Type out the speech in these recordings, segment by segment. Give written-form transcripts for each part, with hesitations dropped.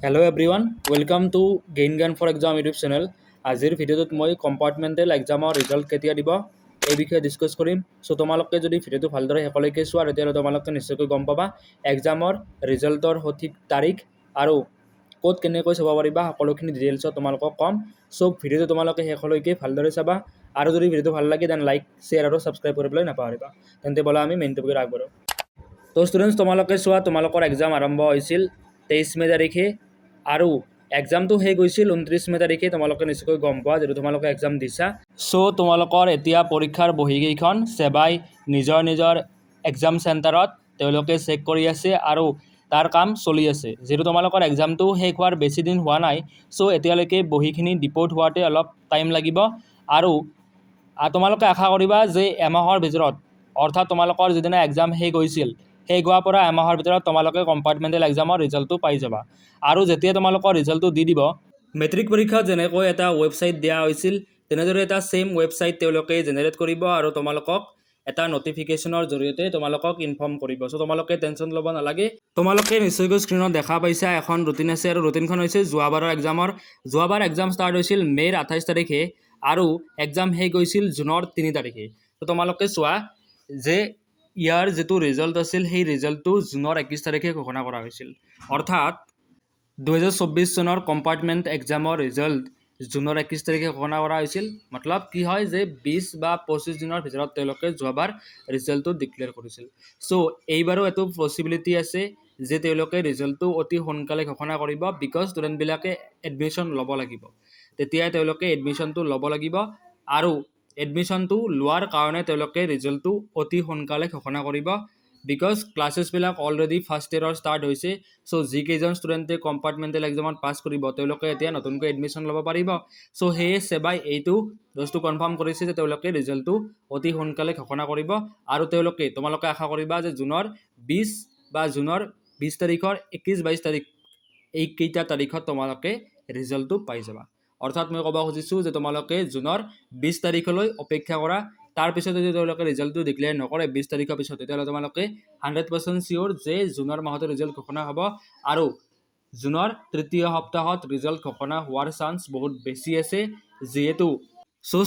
Hello' everyone welcome to gain গান four exam YouTube channel. আজিৰ ভিডিঅ'টোত মই কম্পাৰ্টমেণ্টেল এক্সামৰ ৰিজাল্ট কেতিয়া দিব এই বিষয়ে ডিছকাছ কৰিম। চ' তোমালোকে যদি ভিডিঅ'টো ভালদৰে শেষলৈকে চোৱা তেতিয়াহ'লে তোমালোকে নিশ্চয়কৈ গম পাবা এক্সামৰ ৰিজাল্টৰ সঠিক তাৰিখ আৰু ক'ত কেনেকৈ চাব পাৰিবা সকলোখিনি ডিটেইলছত তোমালোকক ক'ম। চ' ভিডিঅ'টো তোমালোকে শেষলৈকে ভালদৰে চাবা আৰু যদি ভিডিঅ'টো ভাল লাগে দেন লাইক শ্বেয়াৰ আৰু ছাবস্ক্ৰাইব কৰিবলৈ নাপাহৰিবা। তেন্তে ব'লা আমি মেইন টপিকত আগবাঢ়ো। তো ষ্টুডেণ্টছ তোমালোকে চোৱা তোমালোকৰ এক্সাম আৰম্ভ হৈছিল 23 মে' তাৰিখে আৰু এক্সামটো শেষ হৈছিল 29 মে' তাৰিখে। তোমালোকে নিশ্চয়কৈ গম পোৱা যিটো তোমালোকে এক্সাম দিছা। চ' তোমালোকৰ এতিয়া পৰীক্ষাৰ বহীকেইখন সেবাই নিজৰ নিজৰ এক্সাম চেণ্টাৰত তেওঁলোকে চেক কৰি আছে আৰু তাৰ কাম চলি আছে। যিহেতু তোমালোকৰ এক্সামটো শেষ হোৱাৰ বেছি দিন হোৱা নাই, চ' এতিয়ালৈকে বহীখিনি ডিপ'ৰ্ট হোৱাতে অলপ টাইম লাগিব আৰু তোমালোকে আশা কৰিবা যে এমাহৰ ভিতৰত অৰ্থাৎ তোমালোকৰ যিদিনা এক্সাম শেষ হৈছিল শেষ হোৱাৰ পৰা এমাহৰ ভিতৰত তোমালোকে কম্পাৰ্টমেণ্টেল এক্সামৰ ৰিজাল্টটো পাই যাবা। আৰু যেতিয়া তোমালোকৰ ৰিজাল্টটো দি দিব, মেট্ৰিক পৰীক্ষাত যেনেকৈ এটা ৱেবছাইট দিয়া হৈছিল তেনেদৰে এটা ছেইম ৱেবছাইট তেওঁলোকে জেনেৰেট কৰিব আৰু তোমালোকক এটা নটিফিকেশ্যনৰ জৰিয়তে তোমালোকক ইনফৰ্ম কৰিব। চ' তোমালোকে টেনশ্যন ল'ব নালাগে। তোমালোকে নিশ্চয়কৈ স্ক্ৰীণত দেখা পাইছা এখন ৰুটিন আছে আৰু ৰুটিনখন হৈছে যোৱাবাৰৰ এক্সামৰ। যোৱাবাৰ এক্সাম ষ্টাৰ্ট হৈছিল মে'ৰ 28 তাৰিখে আৰু এক্সাম শেষ হৈছিল জুনৰ 3 তাৰিখে। ত' তোমালোকে চোৱা যে ইয়াৰ যিটো ৰিজাল্ট আছিল সেই ৰিজাল্টটো জুনৰ 21 তাৰিখে ঘোষণা কৰা হৈছিল। অৰ্থাৎ 2024 চনৰ কম্পাৰ্টমেণ্ট এক্সামৰ ৰিজাল্ট জুনৰ 21 তাৰিখে ঘোষণা কৰা হৈছিল। মতলব কি হয় যে 20 বা 25 দিনৰ ভিতৰত তেওঁলোকে যোৱাবাৰ ৰিজাল্টটো ডিক্লেয়াৰ কৰিছিল। চ' এইবাৰো এইটো পচিবিলিটি আছে যে তেওঁলোকে ৰিজাল্টটো অতি সোনকালে ঘোষণা কৰিব, বিকজ ষ্টুডেণ্টবিলাকে এডমিশ্যন ল'ব লাগিব। তেতিয়াই তেওঁলোকে এডমিশ্যনটো ল'ব লাগিব আৰু এডমিশ্যনটো লোৱাৰ কাৰণে তেওঁলোকে ৰিজাল্টটো অতি সোনকালে ঘোষণা কৰিব, বিকজ ক্লাছেছবিলাক অলৰেডি ফাৰ্ষ্ট ইয়েৰৰ ষ্টাৰ্ট হৈছে। চ' যিকেইজন ষ্টুডেণ্টে কম্পাৰ্টমেণ্টেল এক্সামত পাছ কৰিব তেওঁলোকে এতিয়া নতুনকৈ এডমিশ্যন ল'ব পাৰিব। চ' সেয়ে সেবাই এইটো বস্তু কনফাৰ্ম কৰিছে যে তেওঁলোকে ৰিজাল্টটো অতি সোনকালে ঘোষণা কৰিব আৰু তোমালোকে আশা কৰিবা যে জুনৰ 20 বা জুনৰ 20 তাৰিখৰ 21-22 তাৰিখ এইকেইটা তাৰিখত তোমালোকে ৰিজাল্টটো পাই যাবা। অৰ্থাৎ মই ক'ব খুজিছোঁ যে তোমালোকে জুনৰ 20 তাৰিখলৈ অপেক্ষা কৰা। তাৰপিছত যদি তেওঁলোকে ৰিজাল্টটো ডিক্লেয়াৰ নকৰে 20 তাৰিখৰ পিছত, তেতিয়াহ'লে তোমালোকে 100% চিয়'ৰ যে জুনৰ মাহতে ৰিজাল্ট ঘোষণা হ'ব আৰু জুনৰ তৃতীয় সপ্তাহত ৰিজাল্ট ঘোষণা হোৱাৰ চান্স বহুত বেছি আছে। যিহেতু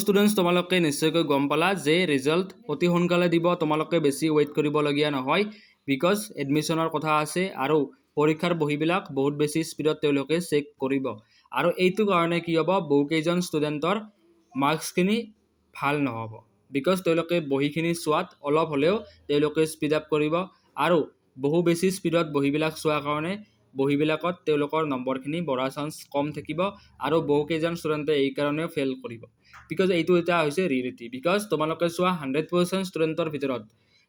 ষ্টুডেণ্টছ তোমালোকে নিশ্চয়কৈ গম পালা যে ৰিজাল্ট অতি সোনকালে দিব, তোমালোকে বেছি ৱেইট কৰিবলগীয়া নহয়, বিকজ এডমিশ্যনৰ কথা আছে আৰু পৰীক্ষাৰ বহীবিলাক বহুত বেছি স্পীডত তেওঁলোকে চেক কৰিব। আৰু এইটো কাৰণে কি হ'ব, বহুকেইজন ষ্টুডেণ্টৰ মাৰ্কছখিনি ভাল নহ'ব, বিকজ তেওঁলোকে বহীখিনি চোৱাত অলপ হ'লেও তেওঁলোকে স্পীড আপ কৰিব আৰু বহু বেছি স্পীডত বহীবিলাক চোৱাৰ কাৰণে বহীবিলাকত তেওঁলোকৰ নম্বৰখিনি বঢ়াৰ চান্স কম থাকিব আৰু বহুকেইজন ষ্টুডেণ্টে এইকাৰণেও ফেইল কৰিব, বিকজ এইটো এটা হৈছে ৰিয়েলিটি। বিকজ তোমালোকে চোৱা 100% ষ্টুডেণ্টৰ ভিতৰত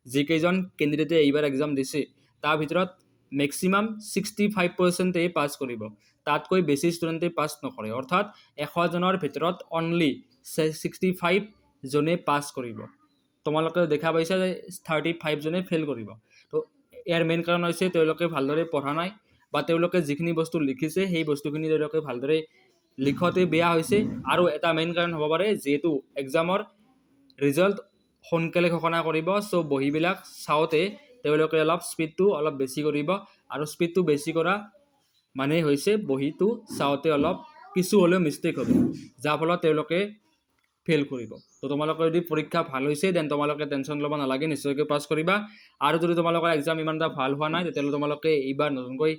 যিকেইজন কেণ্ডিডেটে এইবাৰ এক্সাম দিছে তাৰ ভিতৰত মেক্সিমাম 65%ই পাছ কৰিব, তাতকৈ বেছি ষ্টুডেণ্টে পাছ নকৰে। অৰ্থাৎ 100 জনৰ ভিতৰত অনলি 65 জনে পাছ কৰিব। তোমালোকে দেখা পাইছা যে 35 জনে ফেইল কৰিব। তো ইয়াৰ মেইন কাৰণ হৈছে তেওঁলোকে ভালদৰে পঢ়া নাই বা তেওঁলোকে যিখিনি বস্তু লিখিছে সেই বস্তুখিনি তেওঁলোকে ভালদৰে লিখোঁতে বেয়া হৈছে। আৰু এটা মেইন কাৰণ হ'ব পাৰে যিহেতু এক্সামৰ ৰিজাল্ট সোনকালে ঘোষণা কৰিব, চ' বহীবিলাক চাওঁতে তেওঁলোকে স্পীডটো অলপ বেছি কৰিব আৰু স্পীডটো বেছি কৰা মানে হৈছে বহীটো চাওঁতে অলপ কিছু হ'লেও মিষ্টেক হ'ব, যাৰ ফলত তেওঁলোকে ফেইল কৰিব। তো তোমালোকৰ যদি পৰীক্ষা ভাল হৈছে দেন তোমালোকে টেনশ্যন ল'ব নালাগে, নিশ্চয়কৈ পাছ কৰিবা। আৰু যদি তোমালোকৰ এক্সাম ইমান এটা ভাল হোৱা নাই তেতিয়াহ'লে তোমালোকে এইবাৰ নতুনকৈ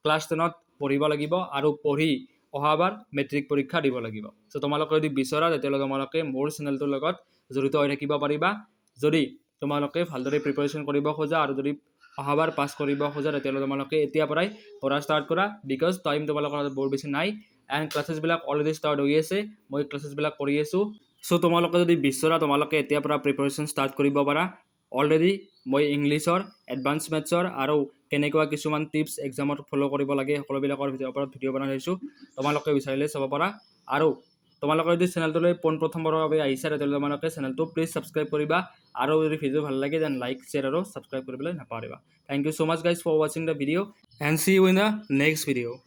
ক্লাছ 10ত পঢ়িব লাগিব আৰু পঢ়ি অহাবাৰ মেট্ৰিক পৰীক্ষা দিব লাগিব। চ' তোমালোকে যদি বিচৰা তেতিয়াহ'লে তোমালোকে মোৰ চেনেলটোৰ লগত জড়িত হৈ থাকিব পাৰিবা। যদি তোমালোকে ভালদৰে প্ৰিপাৰেশ্যন কৰিব খোজা আৰু যদি অহাবাৰ পাছ কৰিব খোজা তেতিয়াহ'লে তোমালোকে এতিয়াৰ পৰাই পঢ়া ষ্টাৰ্ট কৰা, বিকজ টাইম তোমালোকৰ হাতত বৰ বেছি নাই এণ্ড ক্লাছেছবিলাক অলৰেডি ষ্টাৰ্ট হৈ আছে, মই ক্লাছেছবিলাক কৰি আছোঁ। চ' তোমালোকে যদি বিচৰা তোমালোকে এতিয়াৰ পৰা প্ৰিপাৰেশ্যন ষ্টাৰ্ট কৰিব পাৰা। অলৰেডি মই ইংলিছৰ, এডভান্স মেথছৰ আৰু কেনেকুৱা কিছুমান টিপছ এক্সামত ফ'ল' কৰিব লাগে সকলোবিলাকৰ ওপৰত ভিডিঅ' বনাই থৈছোঁ, তোমালোকে বিচাৰিলে চাব পাৰা। আৰু তোমালোকে যদি চেনেলটোলৈ পোনপ্ৰথমবাৰৰ বাবে আহিছা তেতিয়াহ'লে তোমালোকে চেনেলটো প্লিজ ছাবস্ক্ৰাইব কৰিবা আৰু যদি ভিডিঅ' ভাল লাগে দেন লাইক শ্বেয়াৰ আৰু ছাবস্ক্ৰাইব কৰিবলৈ নাপাহৰিবা। Thank you so' much guys for ৱাচিং the video' and see you in the next video'.